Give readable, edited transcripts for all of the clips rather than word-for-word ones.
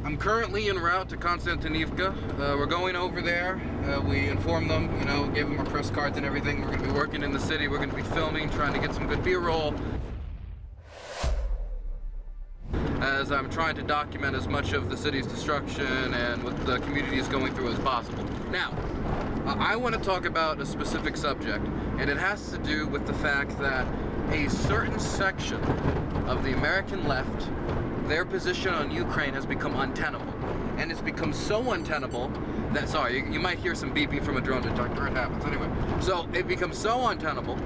I'm currently en route to Constantine. We're going over there. We informed them, gave them our press cards and everything. We're going to be working in the city. We're going to be filming, trying to get some good B-roll, as I'm trying to document as much of the city's destruction and what the community is going through as possible. Now, I want to talk about a specific subject, and it has to do with the fact that a certain section of the American left, their position on Ukraine has become untenable. And it's become so untenable that, sorry, you might hear some beeping from a drone detector, it happens anyway. So it becomes so untenable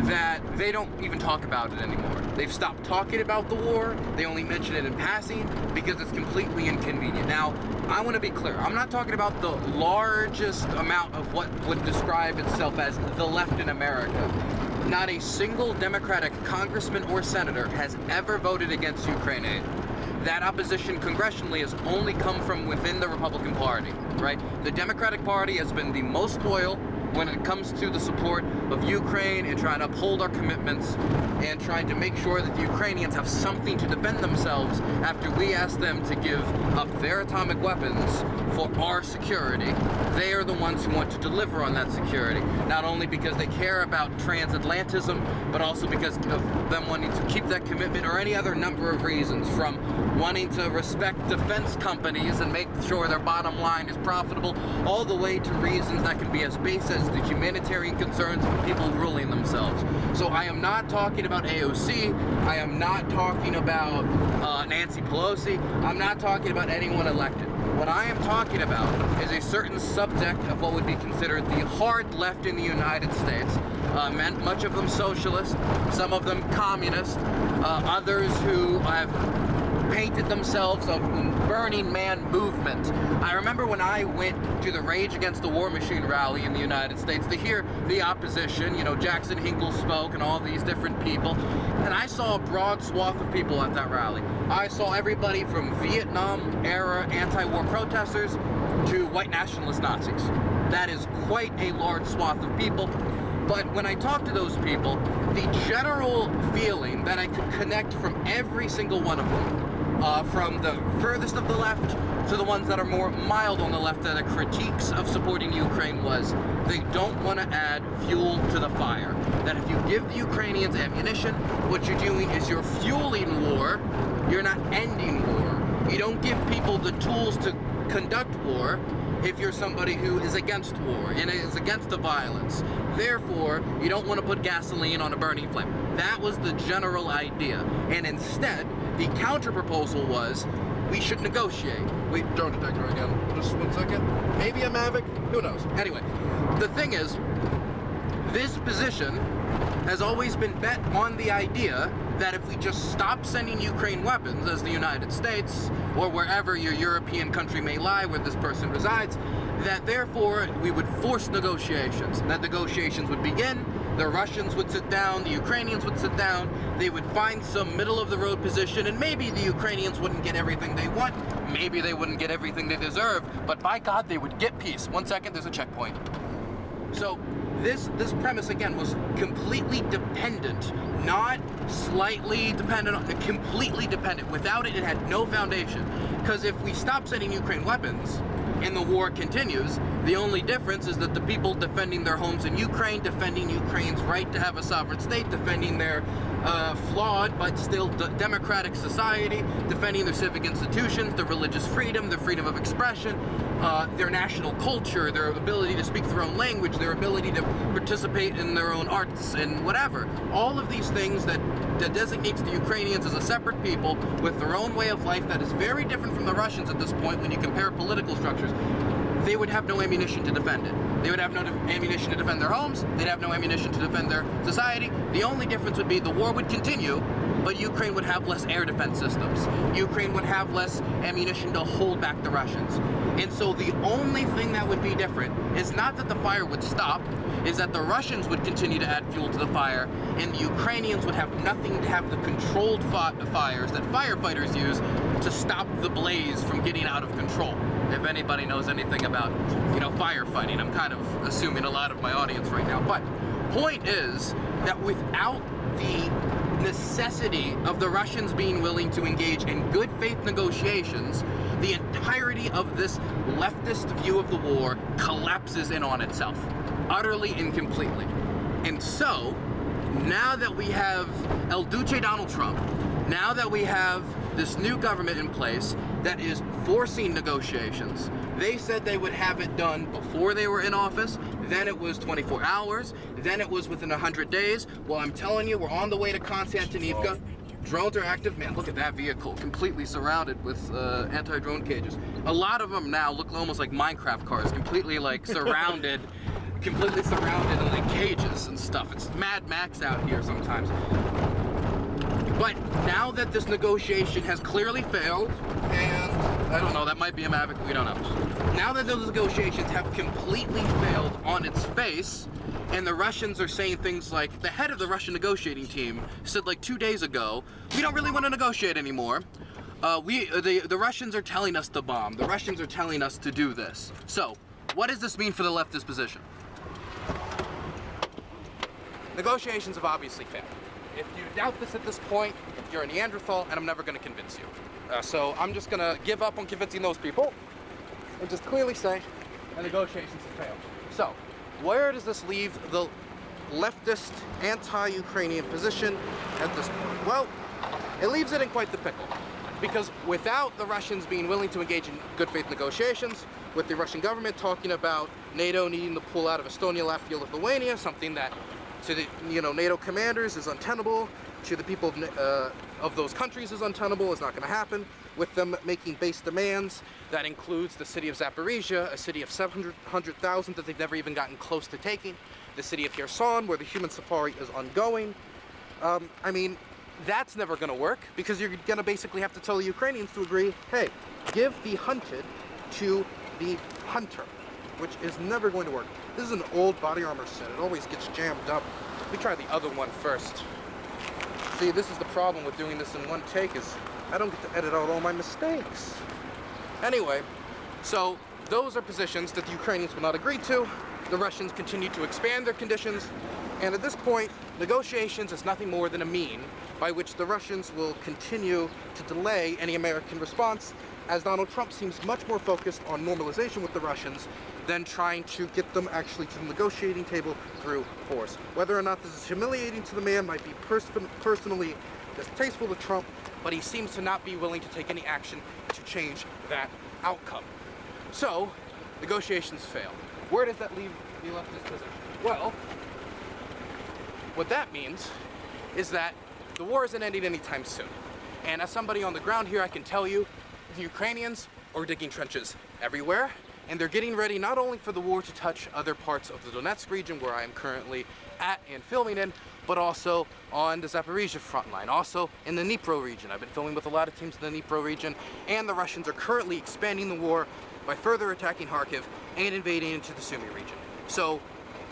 that they don't even talk about it anymore. They've stopped talking about the war, they only mention it in passing because it's completely inconvenient. Now, I want to be clear, I'm not talking about the largest amount of what would describe itself as the left in America. Not a single Democratic congressman or senator has ever voted against Ukraine aid. That opposition congressionally has only come from within the Republican Party, right? The Democratic Party has been the most loyal when it comes to the support of Ukraine and trying to uphold our commitments and trying to make sure that the Ukrainians have something to defend themselves after we ask them to give up their atomic weapons for our security. They are the ones who want to deliver on that security, not only because they care about transatlantism, but also because of them wanting to keep that commitment, or any other number of reasons, from wanting to respect defense companies and make sure their bottom line is profitable, all the way to reasons that can be as base as the humanitarian concerns of people ruling themselves. So I am not talking about AOC, I am not talking about Nancy Pelosi, I'm not talking about anyone elected. What I am talking about is a certain subject of what would be considered the hard left in the United States. Much of them socialist, some of them communist, others who have painted themselves of Burning Man movement. I remember when I went to the Rage Against the War Machine rally in the United States to hear the opposition, Jackson Hinkle spoke and all these different people, and I saw a broad swath of people at that rally. I saw everybody from Vietnam-era anti-war protesters to white nationalist Nazis. That is quite a large swath of people. But when I talked to those people, the general feeling that I could connect from every single one of them, from the furthest of the left to the ones that are more mild on the left that are critiques of supporting Ukraine, was they don't want to add fuel to the fire. That if you give the Ukrainians ammunition, what you're doing is you're fueling war, you're not ending war. You don't give people the tools to conduct war if you're somebody who is against war and is against the violence. Therefore, you don't want to put gasoline on a burning flame. That was the general idea. And instead, the counter-proposal was, we should negotiate. Wait, drone detector again. Just 1 second. Maybe a Mavic? Who knows? Anyway, the thing is, this position has always been bet on the idea that if we just stop sending Ukraine weapons, as the United States, or wherever your European country may lie where this person resides, that therefore we would force negotiations. That negotiations would begin, the Russians would sit down, the Ukrainians would sit down, they would find some middle-of-the-road position, and maybe the Ukrainians wouldn't get everything they want, maybe they wouldn't get everything they deserve, but by God, they would get peace. 1 second, there's a checkpoint. So, this premise, again, was completely dependent, not slightly dependent, completely dependent. Without it, it had no foundation. Because if we stop sending Ukraine weapons, and the war continues, the only difference is that the people defending their homes in Ukraine, defending Ukraine's right to have a sovereign state, defending their flawed but still democratic society, defending their civic institutions, their religious freedom, their freedom of expression, their national culture, their ability to speak their own language, their ability to participate in their own arts and whatever. All of these things that designates the Ukrainians as a separate people with their own way of life that is very different from the Russians at this point when you compare political structures. They would have no ammunition to defend it. They would have no ammunition to defend their homes. They'd have no ammunition to defend their society. The only difference would be the war would continue, but Ukraine would have less air defense systems. Ukraine would have less ammunition to hold back the Russians. And so the only thing that would be different is not that the fire would stop, is that the Russians would continue to add fuel to the fire, and the Ukrainians would have nothing to have the controlled fires that firefighters use to stop the blaze from getting out of control. If anybody knows anything about, firefighting, I'm kind of assuming a lot of my audience right now. But point is that without the necessity of the Russians being willing to engage in good faith negotiations, the entirety of this leftist view of the war collapses in on itself, utterly and completely. And so, now that we have El Duce Donald Trump, now that we have this new government in place that is forcing negotiations, they said they would have it done before they were in office, then it was 24 hours, then it was within 100 days. Well, I'm telling you, we're on the way to Constantine. Drones are active. Man, look at that vehicle, completely surrounded with anti-drone cages. A lot of them now look almost like Minecraft cars, completely like surrounded, completely surrounded in like cages and stuff. It's Mad Max out here sometimes. But now that this negotiation has clearly failed, and I don't know, that might be a Mavic, we don't know. Now that those negotiations have completely failed on its face, and the Russians are saying things like, the head of the Russian negotiating team said like 2 days ago, we don't really want to negotiate anymore. The Russians are telling us to bomb. The Russians are telling us to do this. So, what does this mean for the leftist position? Negotiations have obviously failed. If you doubt this at this point, you're a Neanderthal, and I'm never going to convince you. So I'm just going to give up on convincing those people and just clearly say the negotiations have failed. So, where does this leave the leftist, anti-Ukrainian position at this point? Well, it leaves it in quite the pickle. Because without the Russians being willing to engage in good faith negotiations, with the Russian government talking about NATO needing to pull out of Estonia, Latvia, Lithuania, something that to the NATO commanders is untenable, to the people of those countries is untenable, is not going to happen, with them making base demands. That includes the city of Zaporizhia, a city of 700,000 that they've never even gotten close to taking, the city of Kherson, where the human safari is ongoing. I mean, that's never going to work, because you're going to basically have to tell the Ukrainians to agree, hey, give the hunted to the hunter, which is never going to work. This is an old body armor set. It always gets jammed up. We try the other one first. See, this is the problem with doing this in one take, is I don't get to edit out all my mistakes. Anyway, so those are positions that the Ukrainians will not agree to. The Russians continue to expand their conditions, and at this point, negotiations is nothing more than a mean by which the Russians will continue to delay any American response, as Donald Trump seems much more focused on normalization with the Russians than trying to get them actually to the negotiating table through force. Whether or not this is humiliating to the man might be personally distasteful to Trump, but he seems to not be willing to take any action to change that outcome. So, negotiations fail. Where does that leave the leftist position? Well, what that means is that the war isn't ending anytime soon. And as somebody on the ground here, I can tell you, the Ukrainians are digging trenches everywhere, and they're getting ready not only for the war to touch other parts of the Donetsk region, where I am currently at and filming in, but also on the Zaporizhia front line, also in the Dnipro region. I've been filming with a lot of teams in the Dnipro region, and the Russians are currently expanding the war by further attacking Kharkiv and invading into the Sumy region. So,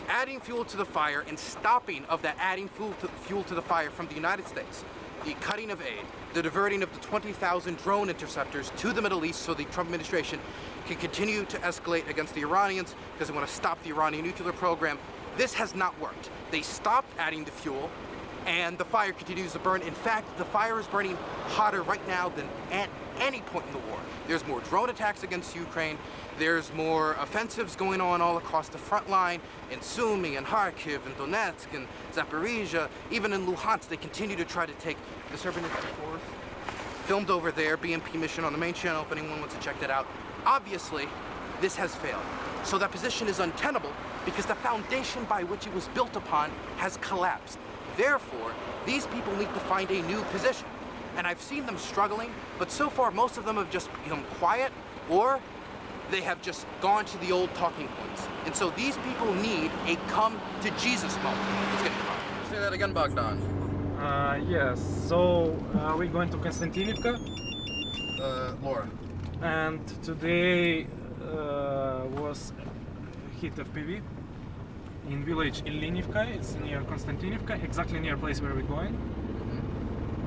adding fuel to the fire and stopping of that adding fuel to the fire from the United States, the cutting of aid, the diverting of the 20,000 drone interceptors to the Middle East so the Trump administration can continue to escalate against the Iranians because they want to stop the Iranian nuclear program. This has not worked. They stopped adding the fuel, and the fire continues to burn. In fact, the fire is burning hotter right now than at any point in the war. There's more drone attacks against Ukraine. There's more offensives going on all across the front line in Sumy and Kharkiv and Donetsk and Zaporizhia. Even in Luhansk, they continue to try to take the Serbian force. Filmed over there, BMP mission on the main channel if anyone wants to check that out. Obviously, this has failed. So that position is untenable because the foundation by which it was built upon has collapsed. Therefore, these people need to find a new position. And I've seen them struggling, but so far most of them have just become quiet, or they have just gone to the old talking points. And so these people need a come to Jesus moment. Let's get it. Say that again, Bogdan. Yes, so we're going to Konstantinivka. Laura. And today was hit FPV in village Ilinivka. It's near Konstantinivka, exactly near place where we're going.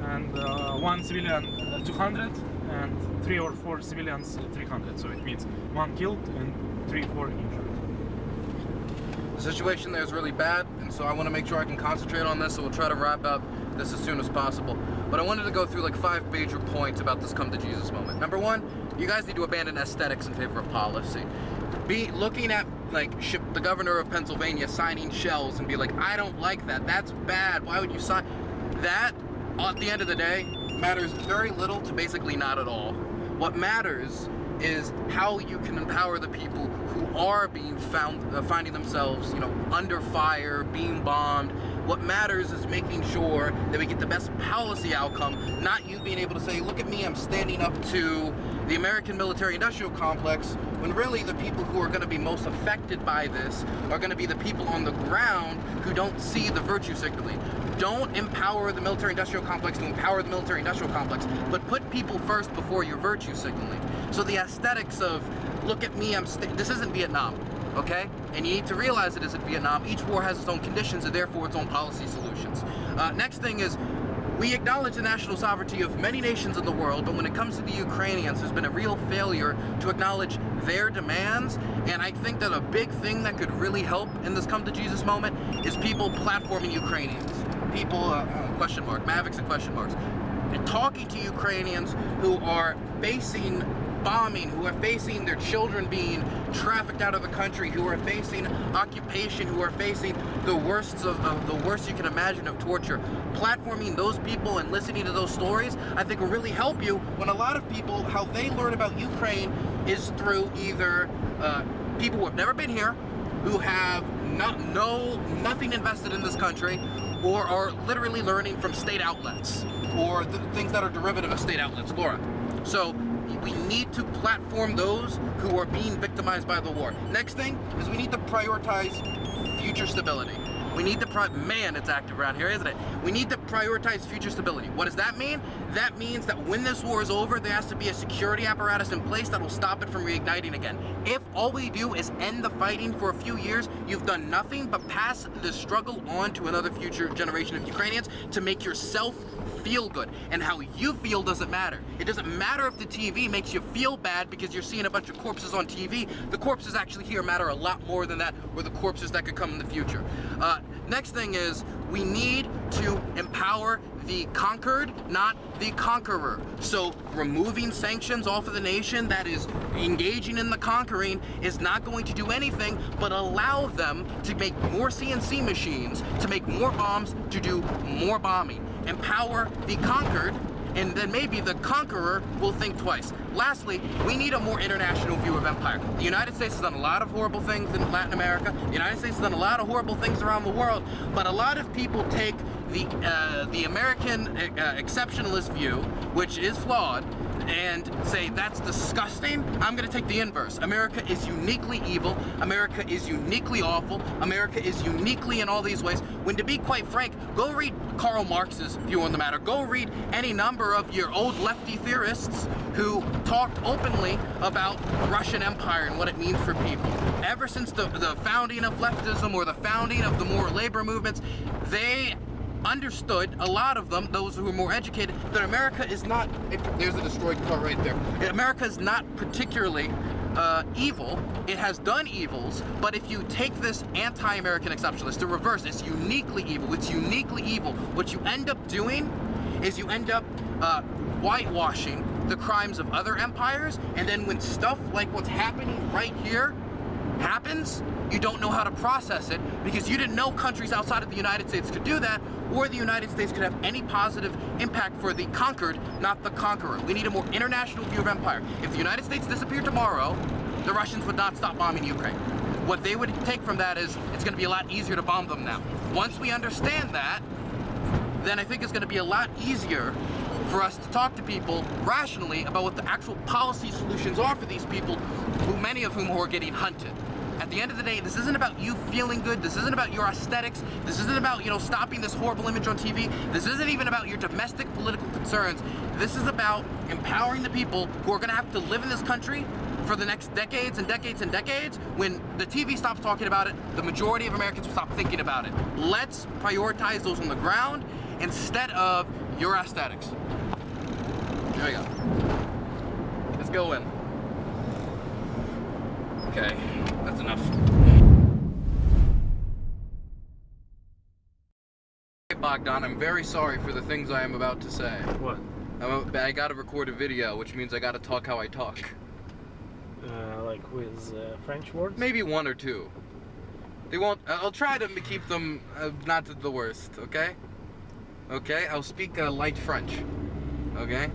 And one civilian 200 and 3 or 4 civilians 300. So it means 1 killed and 3 or 4 injured. The situation there is really bad, and so I want to make sure I can concentrate on this, so we'll try to wrap up this as soon as possible. But I wanted to go through like 5 major points about this come to Jesus moment. Number one, you guys need to abandon aesthetics in favor of policy. Be looking at like the governor of Pennsylvania signing shells and be like, I don't like that, that's bad, why would you sign? That, at the end of the day, matters very little to basically not at all. What matters is how you can empower the people who are being finding themselves, under fire, being bombed. What matters is making sure that we get the best policy outcome, not you being able to say, look at me, I'm standing up to the American military-industrial complex, when really the people who are going to be most affected by this are going to be the people on the ground who don't see the virtue signaling. Don't empower the military-industrial complex to empower the military-industrial complex, but put people first before your virtue signaling. So the aesthetics of, look at me, this isn't Vietnam, okay? And you need to realize it isn't Vietnam. Each war has its own conditions and therefore its own policy solutions. Next thing is, we acknowledge the national sovereignty of many nations in the world, but when it comes to the Ukrainians, there's been a real failure to acknowledge their demands, and I think that a big thing that could really help in this come to Jesus moment is people platforming Ukrainians. People, question mark, Mavics and question marks, talking to Ukrainians who are facing bombing, who are facing their children being trafficked out of the country, who are facing occupation, who are facing the worst you can imagine of torture. Platforming those people and listening to those stories, I think will really help you, when a lot of people, how they learn about Ukraine is through either people who have never been here, who have nothing invested in this country, or are literally learning from state outlets, or things that are derivative of state outlets, Laura. So we need to platform those who are being victimized by the war. Next thing is we need to prioritize future stability. We need to man, it's active around here, isn't it? We need to prioritize future stability. What does that mean? That means that when this war is over, there has to be a security apparatus in place that will stop it from reigniting again. If all we do is end the fighting for a few years, you've done nothing but pass the struggle on to another future generation of Ukrainians to make yourself feel good. And how you feel doesn't matter. It doesn't matter if the TV makes you feel bad because you're seeing a bunch of corpses on TV. The corpses actually here matter a lot more than that, or the corpses that could come in the future. Next thing is, we need to empower the conquered, not the conqueror. So removing sanctions off of the nation that is engaging in the conquering is not going to do anything but allow them to make more CNC machines, to make more bombs, to do more bombing. Empower the conquered, and then maybe the conqueror will think twice. Lastly, we need a more international view of empire. The United States has done a lot of horrible things in Latin America. The United States has done a lot of horrible things around the world, but a lot of people take the American exceptionalist view, which is flawed, and say that's disgusting. I'm going to take the inverse. America is uniquely evil. America is uniquely awful. America is uniquely in all these ways. When, to be quite frank, go read Karl Marx's view on the matter. Go read any number of your old lefty theorists who talked openly about Russian Empire and what it means for people. Ever since the founding of leftism, or the founding of the more labor movements, they understood, a lot of them, those who are more educated, that America is not, there's a destroyed car right there, America is not particularly evil. It has done evils, but if you take this anti-American exceptionalist, the reverse, it's uniquely evil. It's uniquely evil. What you end up doing is you end up whitewashing the crimes of other empires, and then when stuff like what's happening right here happens, you don't know how to process it because you didn't know countries outside of the United States could do that, or the United States could have any positive impact for the conquered, not the conqueror. We need a more international view of empire. If the United States disappeared tomorrow, the Russians would not stop bombing Ukraine. What they would take from that is it's going to be a lot easier to bomb them now. Once we understand that, then I think it's going to be a lot easier for us to talk to people rationally about what the actual policy solutions are for these people, who many of whom are getting hunted. At the end of the day, this isn't about you feeling good. This isn't about your aesthetics. This isn't about, stopping this horrible image on TV. This isn't even about your domestic political concerns. This is about empowering the people who are going to have to live in this country for the next decades and decades and decades. When the TV stops talking about it, the majority of Americans will stop thinking about it. Let's prioritize those on the ground instead of your aesthetics. There we go. Let's go in. Okay, that's enough. Bogdan. I'm very sorry for the things I am about to say. What? I gotta record a video, which means I gotta talk how I talk. Like with French words? Maybe one or two. They won't. I'll try to keep them not the worst. Okay. Okay. I'll speak light French. Okay.